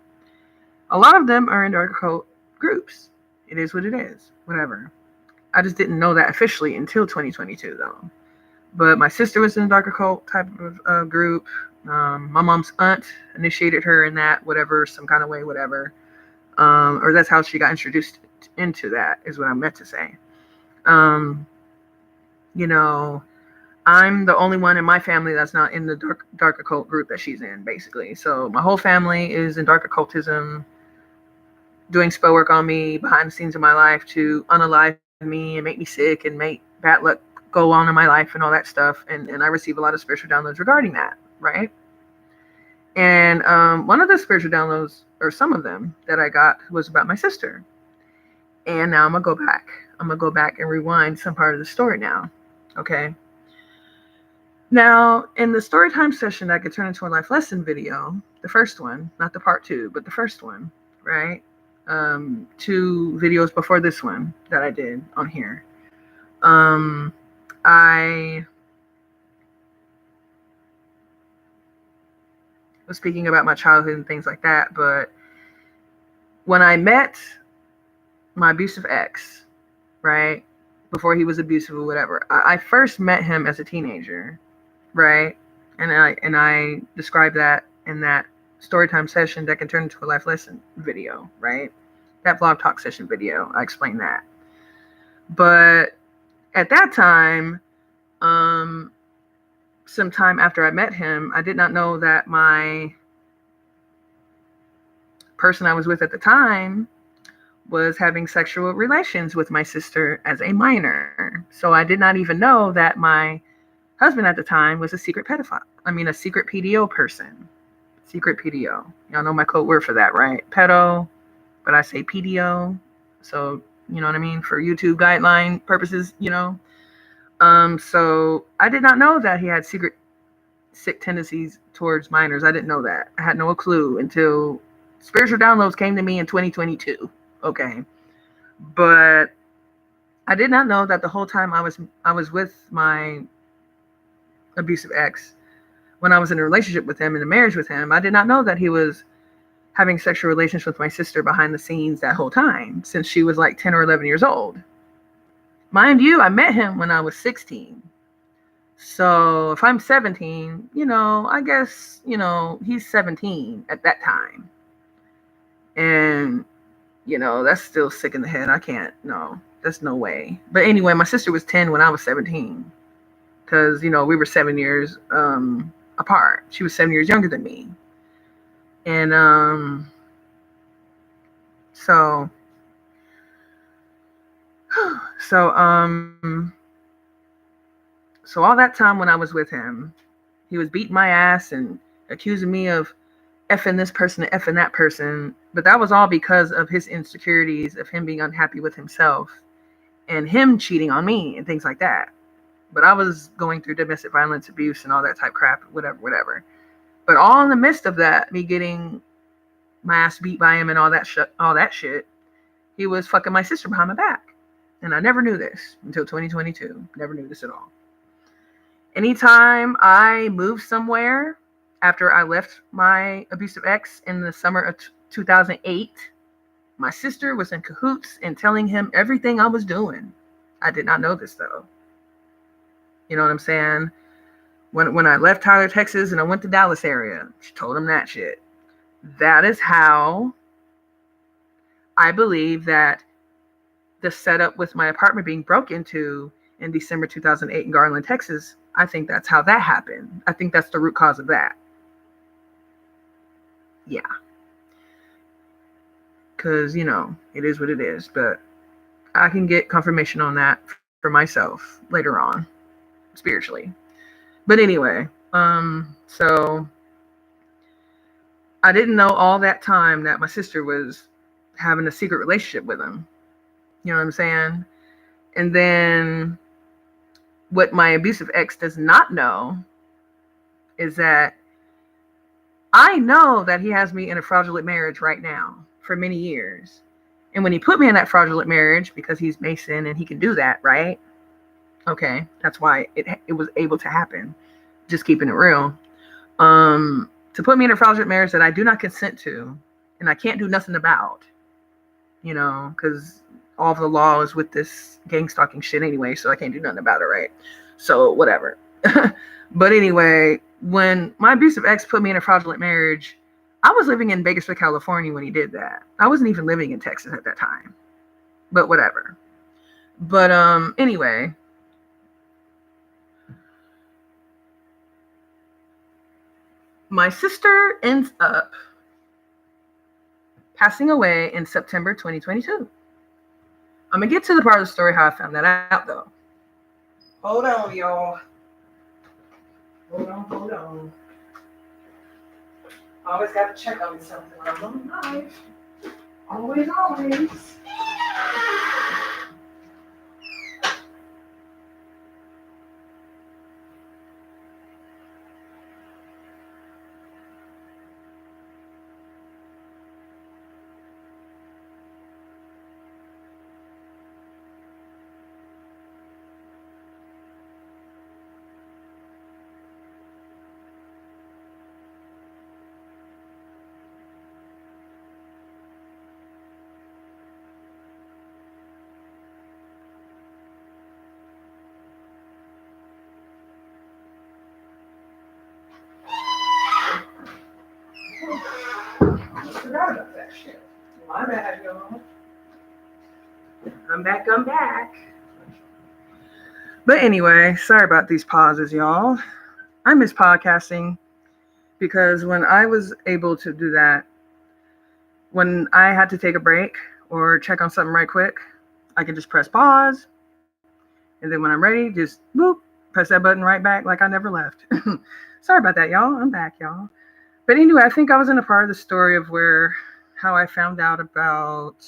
Speaker 1: A lot of them are in dark occult groups. It is what it is, whatever. I just didn't know that officially until 2022, though. But my sister was in a dark occult type of group. My mom's aunt initiated her in that, whatever, some kind of way, whatever. Or that's how she got introduced into that, is what I meant to say. You know, I'm the only one in my family that's not in the dark occult group that she's in, basically. So my whole family is in dark occultism, doing spell work on me behind the scenes of my life to unalive me and make me sick and make bad luck go on in my life and all that stuff. And I receive a lot of spiritual downloads regarding that, right? And one of the spiritual downloads, or some of them that I got, was about my sister. And now I'm going to go back. I'm going to go back and rewind some part of the story now. Okay. Now, in the story time session that could turn into a life lesson video, the first one, not the part 2, but the first one, right? 2 videos before this one that I did on here. I was speaking about my childhood and things like that, but when I met my abusive ex, right, before he was abusive or whatever, I first met him as a teenager, right? And I described that in that storytime session that can turn into a life lesson video, right? That vlog talk session video, I explained that. But at that time, some time after I met him, I did not know that my person I was with at the time was having sexual relations with my sister as a minor. So I did not even know that my husband at the time was a secret pedophile. I mean, a secret PDO person. Secret PDO. Y'all know my code word for that, right? Pedo, but I say PDO. So, you know what I mean? For YouTube guideline purposes, you know. So I did not know that he had secret sick tendencies towards minors. I didn't know that. I had no clue until spiritual downloads came to me in 2022. Okay. But I did not know that the whole time I was with my abusive ex, when I was in a relationship with him, in a marriage with him, I did not know that he was having sexual relations with my sister behind the scenes that whole time, since she was like 10 or 11 years old. Mind you, I met him when I was 16. So if I'm 17, you know, I guess, you know, he's 17 at that time. And, you know, that's still sick in the head. I can't, no, that's no way. But anyway, my sister was 10 when I was 17. Because, you know, we were 7 years apart. She was 7 years younger than me. And so all that time when I was with him, he was beating my ass and accusing me of effing this person and effing that person. But that was all because of his insecurities, of him being unhappy with himself and him cheating on me and things like that. But I was going through domestic violence, abuse, and all that type crap, whatever. But all in the midst of that, me getting my ass beat by him and all that shit, he was fucking my sister behind my back. And I never knew this until 2022. Never knew this at all. Anytime I moved somewhere after I left my abusive ex in the summer of 2008, my sister was in cahoots and telling him everything I was doing. I did not know this, though. You know what I'm saying? When I left Tyler, Texas, and I went to Dallas area, she told him that shit. That is how I believe that the setup with my apartment being broke into in December 2008 in Garland, Texas, I think that's how that happened. I think that's the root cause of that. Yeah. Because, you know, it is what it is. But I can get confirmation on that for myself later on, spiritually. But anyway, so I didn't know all that time that my sister was having a secret relationship with him. You know what I'm saying? And then what my abusive ex does not know is that I know that he has me in a fraudulent marriage right now for many years. And when he put me in that fraudulent marriage, because he's Mason and he can do that, right? Okay, that's why it was able to happen. Just keeping it real. To put me in a fraudulent marriage that I do not consent to, and I can't do nothing about, because all of the law is with this gang stalking shit anyway, so I can't do nothing about it, right? So whatever. But anyway, when my abusive ex put me in a fraudulent marriage, I was living in Bakersfield, California when he did that. I wasn't even living in Texas at that time. But whatever. But anyway, my sister ends up passing away in September 2022. I'm gonna get to the part of the story how I found that out though. Hold on, y'all. Hold on. Always got to check on something when I'm on live. Always. I forgot about that shit. My bad, y'all. I'm back. But anyway, sorry about these pauses, y'all. I miss podcasting because when I was able to do that, when I had to take a break or check on something right quick, I could just press pause. And then when I'm ready, just boop, press that button right back like I never left. Sorry about that, y'all. I'm back, y'all. But anyway, I think I was in a part of the story of how I found out about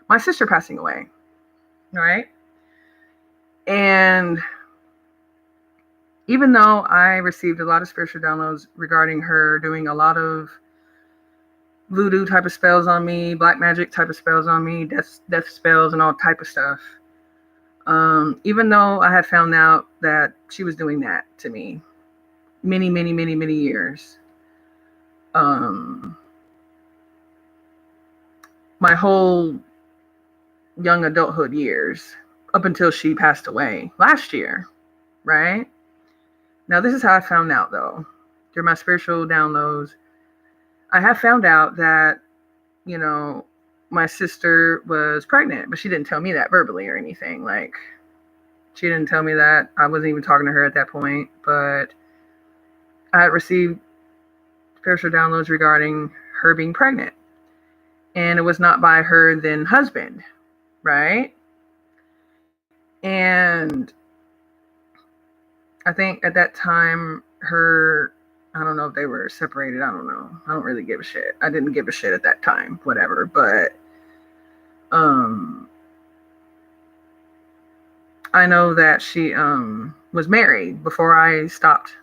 Speaker 1: my sister passing away, right? And even though I received a lot of spiritual downloads regarding her doing a lot of voodoo type of spells on me, black magic type of spells on me, death spells and all type of stuff. Even though I had found out that she was doing that to me many years. My whole young adulthood years up until she passed away last year, right? Now, this is how I found out, though. Through my spiritual downloads, I have found out that, my sister was pregnant, but she didn't tell me that verbally or anything. Like, she didn't tell me that. I wasn't even talking to her at that point, but I had received spiritual downloads regarding her being pregnant. And it was not by her then husband, right? And I think at that time, I don't know if they were separated. I don't know. I don't really give a shit. I didn't give a shit at that time, whatever. But I know that she was married before I stopped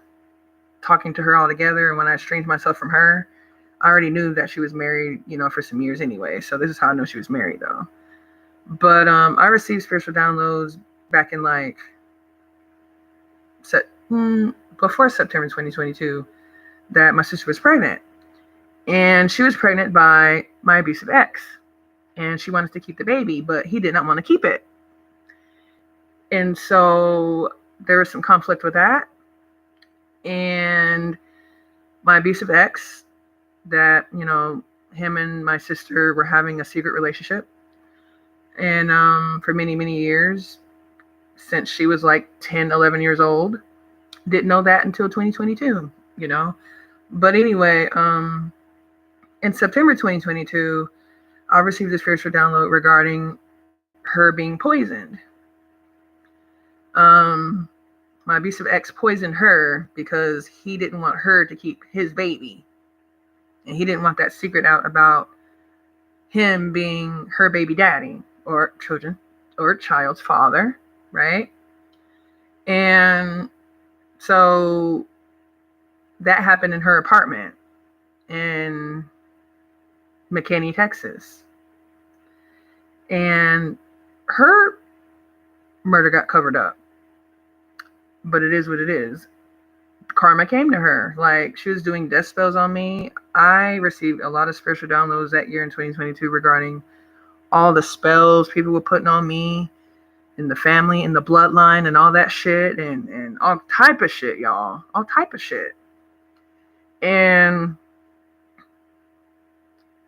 Speaker 1: talking to her altogether. And when I estranged myself from her, I already knew that she was married, for some years anyway. So this is how I know she was married, though. But I received spiritual downloads back in before September 2022 that my sister was pregnant. And she was pregnant by my abusive ex. And she wanted to keep the baby, but he did not want to keep it. And so there was some conflict with that. And my abusive ex, that, him and my sister were having a secret relationship. And for many years, since she was like 10, 11 years old, didn't know that until 2022, But anyway, in September 2022, I received a spiritual download regarding her being poisoned. My abusive ex poisoned her because he didn't want her to keep his baby. And he didn't want that secret out about him being her baby daddy or child's father, right? And so that happened in her apartment in McKinney, Texas. And her murder got covered up. But it is what it is. karma came to her. Like, she was doing death spells on me. I received a lot of spiritual downloads that year in 2022 regarding all the spells people were putting on me and the family and the bloodline and all that shit and all type of shit, y'all. All type of shit. And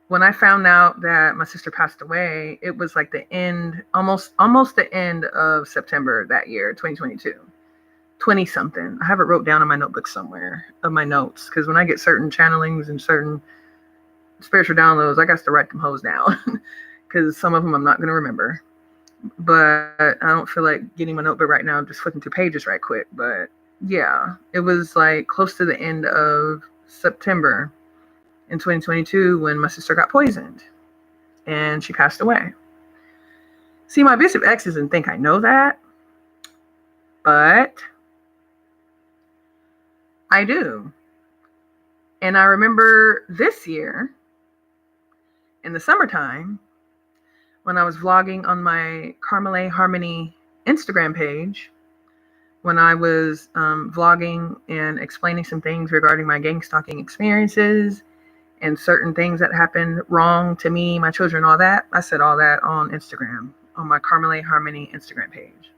Speaker 1: when I found out that my sister passed away, it was like the end, almost the end of September that year, 2022. 20 something. I have it wrote down in my notebook somewhere of my notes, because when I get certain channelings and certain spiritual downloads, I got to write them hoes down because some of them I'm not going to remember. But I don't feel like getting my notebook right now, just flipping through pages right quick. But yeah, it was like close to the end of September in 2022 when my sister got poisoned and she passed away. See, my abusive ex doesn't think I know that, but I do. And I remember this year in the summertime when I was vlogging on my Carmolaye Harmonni Instagram page, when I was vlogging and explaining some things regarding my gang stalking experiences and certain things that happened wrong to me, my children, all that. I said all that on Instagram, on my Carmolaye Harmonni Instagram page.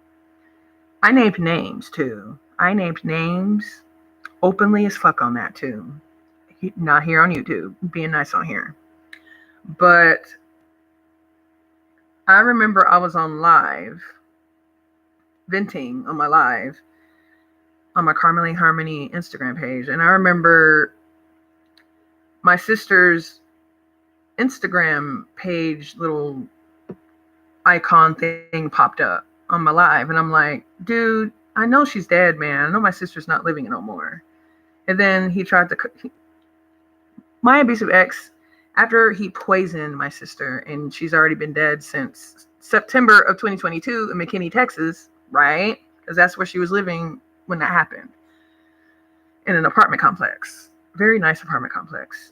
Speaker 1: I named names too. I named names openly as fuck on that too. Not here on YouTube, being nice on here. But I remember I was on live, venting on my live on my Carmolaye Harmonni Instagram page. And I remember my sister's Instagram page little icon thing popped up on my live. And I'm like, dude, I know she's dead, man. I know my sister's not living no more. And then he tried to... My abusive ex, after he poisoned my sister, and she's already been dead since September of 2022 in McKinney, Texas, right? Because that's where she was living when that happened. In an apartment complex. Very nice apartment complex.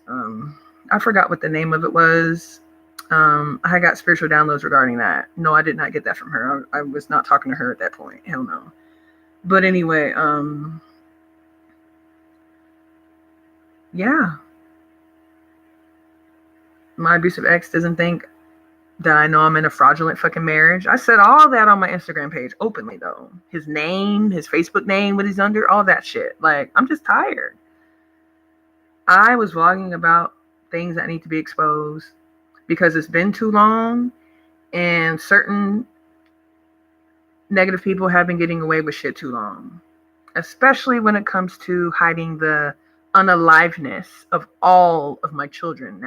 Speaker 1: I forgot what the name of it was. I got spiritual downloads regarding that. No, I did not get that from her. I was not talking to her at that point. Hell no. But anyway, yeah. My abusive ex doesn't think that I know I'm in a fraudulent fucking marriage. I said all that on my Instagram page openly, though. His name, his Facebook name, what he's under, all that shit. Like, I'm just tired. I was vlogging about things that need to be exposed because it's been too long and certain negative people have been getting away with shit too long, especially when it comes to hiding the unaliveness of all of my children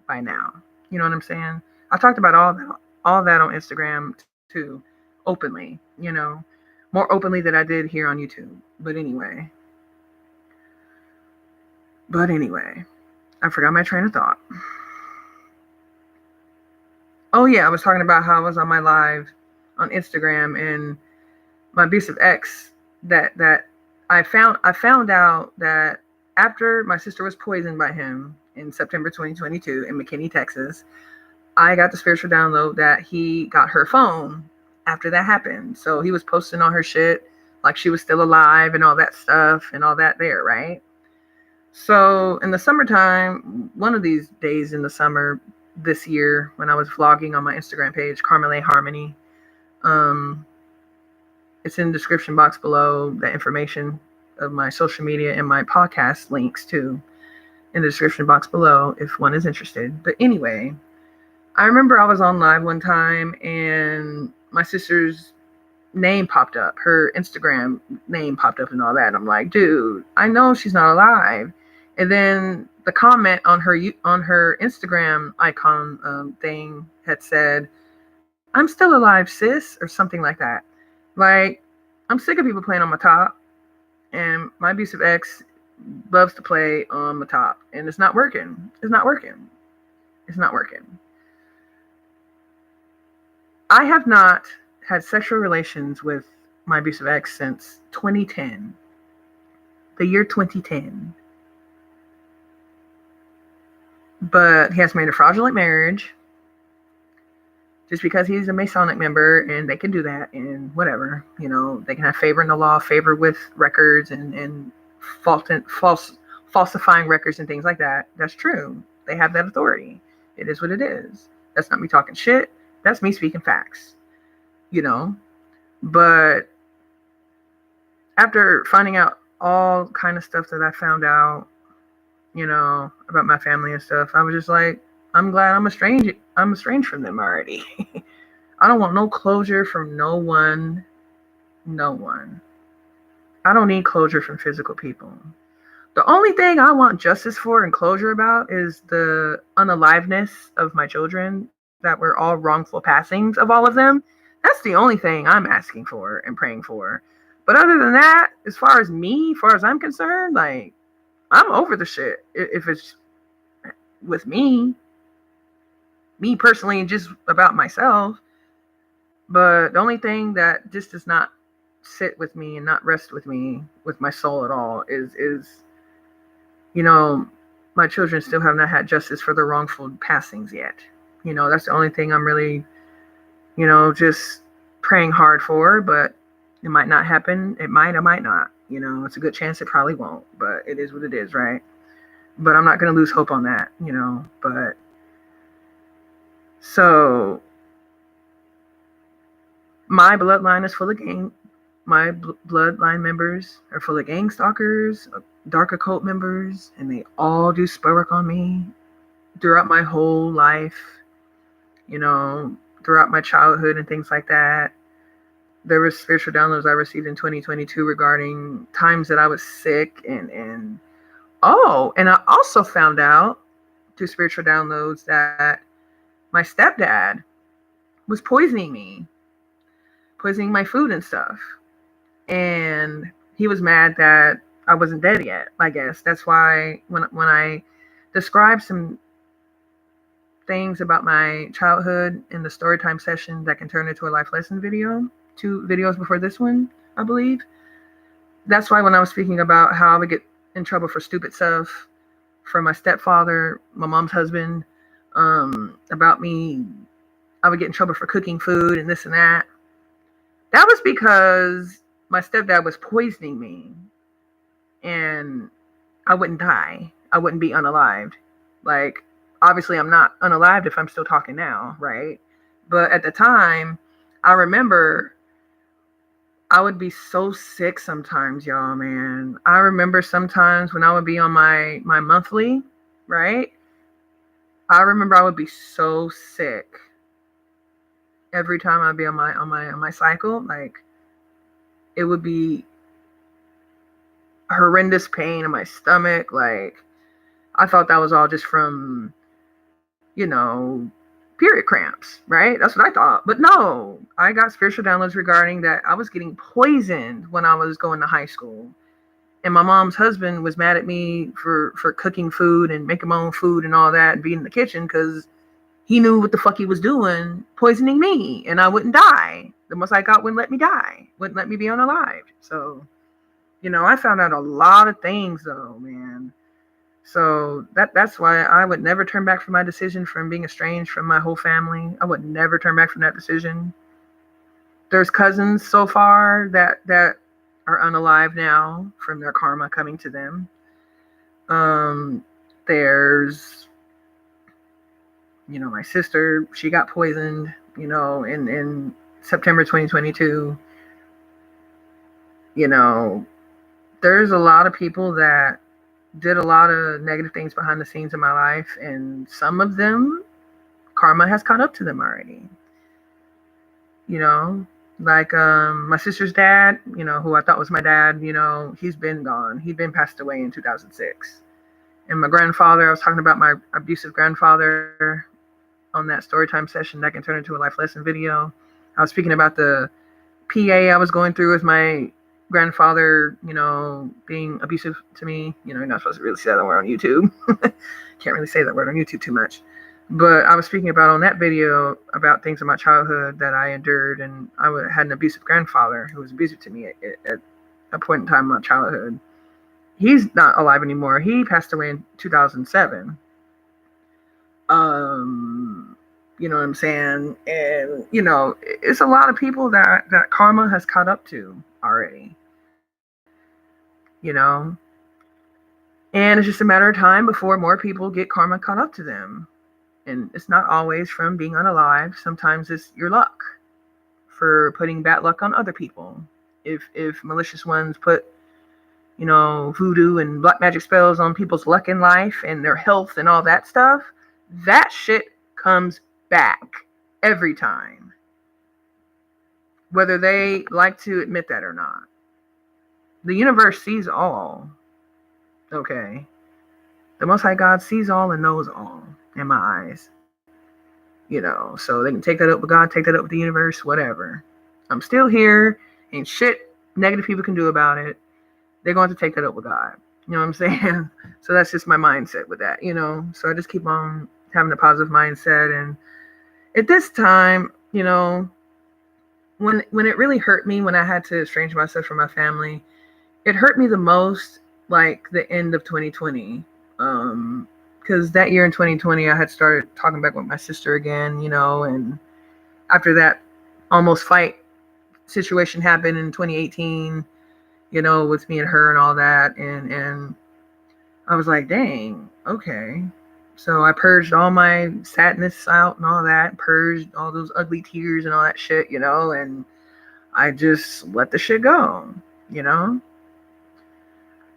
Speaker 1: by now. You know what I'm saying? I talked about all that on Instagram too, openly, more openly than I did here on YouTube. But anyway, I forgot my train of thought. Oh yeah, I was talking about how I was on my live on Instagram and my abusive ex that I found out that after my sister was poisoned by him in September 2022 in McKinney, Texas, I got the spiritual download that he got her phone after that happened. So he was posting all her shit like she was still alive and all that stuff and all that there, right? So in the summertime, one of these days in the summer this year, when I was vlogging on my Instagram page, Carmolaye Harmonni, it's in the description box below, the information of my social media and my podcast links too, in the description box below if one is interested. But anyway, I remember I was on live one time and my sister's name popped up, her Instagram name popped up and all that. I'm like, dude, I know she's not alive. And then the comment on her Instagram icon thing had said, "I'm still alive, sis," or something like that. Like, I'm sick of people playing on my top, and my abusive ex loves to play on my top, and it's not working. It's not working. It's not working. I have not had sexual relations with my abusive ex since 2010. The year 2010. But he has made a fraudulent marriage just because he's a Masonic member and they can do that and whatever. They can have favor in the law, favor with records and falsifying records and things like that. That's true. They have that authority. It is what it is. That's not me talking shit. That's me speaking facts. You know, but after finding out all kind of stuff that I found out, you know, about my family and stuff, I was just like, I'm glad I'm estranged. I'm estranged from them already. I don't want no closure from no one. No one. I don't need closure from physical people. The only thing I want justice for and closure about is the unaliveness of my children that were all wrongful passings of all of them. That's the only thing I'm asking for and praying for. But other than that, as far as me, as far as I'm concerned, like, I'm over the shit. If it's with me personally, and just about myself. But the only thing that just does not sit with me and not rest with me, with my soul at all, is you know, my children still have not had justice for their wrongful passings yet. You know, that's the only thing I'm really, just praying hard for, but it might not happen. It might not. You know, it's a good chance it probably won't, but it is what it is, right? But I'm not going to lose hope on that, but so my bloodline is full of my bloodline members are full of gang stalkers, dark occult members, and they all do spell work on me throughout my whole life, throughout my childhood and things like that. There were spiritual downloads I received in 2022 regarding times that I was sick and I also found out through spiritual downloads that my stepdad was poisoning my food and stuff. And he was mad that I wasn't dead yet, I guess. That's why when I described some things about my childhood in the storytime session that can turn into a life lesson video, 2 videos before this one, I believe. That's why when I was speaking about how I would get in trouble for stupid stuff from my stepfather, my mom's husband, about me, I would get in trouble for cooking food and this and that. That was because my stepdad was poisoning me and I wouldn't die. I wouldn't be unalived. Like, obviously I'm not unalived if I'm still talking now, right? But at the time, I remember I would be so sick sometimes, y'all, man. I remember sometimes when I would be on my monthly, right? I remember I would be so sick every time I'd be on my cycle. Like, it would be horrendous pain in my stomach. Like, I thought that was all just from, period cramps, right? That's what I thought. But no, I got spiritual downloads regarding that I was getting poisoned when I was going to high school. And my mom's husband was mad at me for cooking food and making my own food and all that and being in the kitchen because he knew what the fuck he was doing, poisoning me, and I wouldn't die. The most I got wouldn't let me die, wouldn't let me be unalived. So, I found out a lot of things though, man. So that's why I would never turn back from my decision from being estranged from my whole family. I would never turn back from that decision. There's cousins so far that are unalive now from their karma coming to them. There's, my sister, she got poisoned, in September 2022. There's a lot of people that did a lot of negative things behind the scenes in my life, and some of them, karma has caught up to them already. Like my sister's dad, who I thought was my dad, he's been gone. He'd been passed away in 2006. And my grandfather, I was talking about my abusive grandfather on that storytime session that can turn into a life lesson video. I was speaking about the PA I was going through with my grandfather, being abusive to me. You're not supposed to really say that word on YouTube. Can't really say that word on YouTube too much. But I was speaking about on that video about things in my childhood that I endured, and I had an abusive grandfather who was abusive to me at a point in time in my childhood. He's not alive anymore. He passed away in 2007. You know what I'm saying? And, it's a lot of people that karma has caught up to already. And it's just a matter of time before more people get karma caught up to them. And it's not always from being unalive. Sometimes it's your luck for putting bad luck on other people. If malicious ones put, voodoo and black magic spells on people's luck in life and their health and all that stuff, that shit comes back every time, whether they like to admit that or not. The universe sees all. Okay. The Most High God sees all and knows all in my eyes. So they can take that up with God, take that up with the universe, whatever. I'm still here, ain't shit negative people can do about it. They're going to take that up with God. You know what I'm saying? So that's just my mindset with that, So I just keep on having a positive mindset. And at this time, when it really hurt me, when I had to estrange myself from my family, it hurt me the most, like the end of 2020. Because that year in 2020, I had started talking back with my sister again, and after that almost fight situation happened in 2018, with me and her and all that, and I was like, dang, okay. So I purged all my sadness out and all that, purged all those ugly tears and all that shit, and I just let the shit go, you know?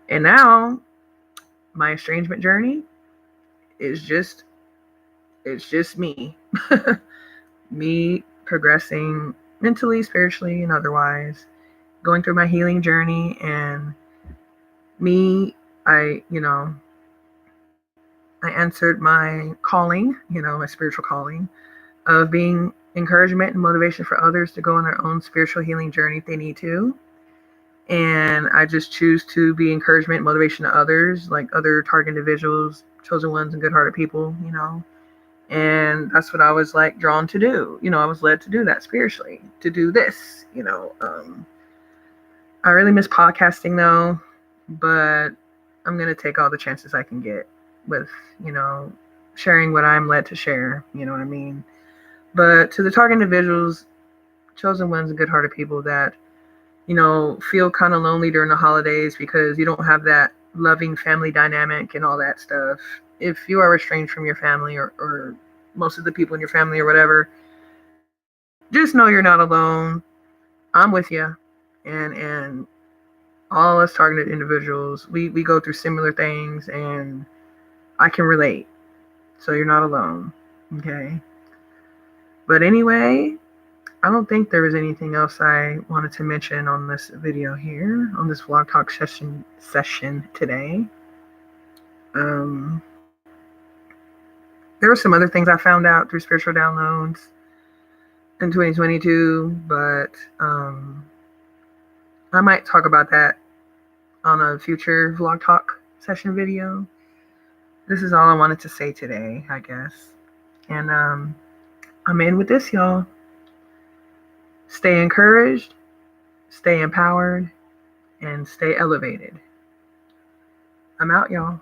Speaker 1: And now my estrangement journey is it's just me. Me progressing mentally, spiritually, and otherwise, going through my healing journey, and me, I answered my calling, my spiritual calling of being encouragement and motivation for others to go on their own spiritual healing journey if they need to. And I just choose to be encouragement and motivation to others, like other target individuals, chosen ones, and good-hearted people, And that's what I was like drawn to do. I was led to do that spiritually, to do this, I really miss podcasting though, but I'm going to take all the chances I can get with, sharing what I'm led to share, you know what I mean? But to the target individuals, chosen ones, and good-hearted people that, feel kind of lonely during the holidays because you don't have that loving family dynamic and all that stuff. If you are estranged from your family or most of the people in your family or whatever, just know you're not alone. I'm with you. And all us targeted individuals, we go through similar things, and I can relate. So you're not alone. Okay. But anyway, I don't think there was anything else I wanted to mention on this video here, on this vlog talk session today. There were some other things I found out through spiritual downloads in 2022, but I might talk about that on a future vlog talk session video. This is all I wanted to say today, I guess. And I'm in with this, y'all. Stay encouraged, stay empowered, and stay elevated. I'm out, y'all.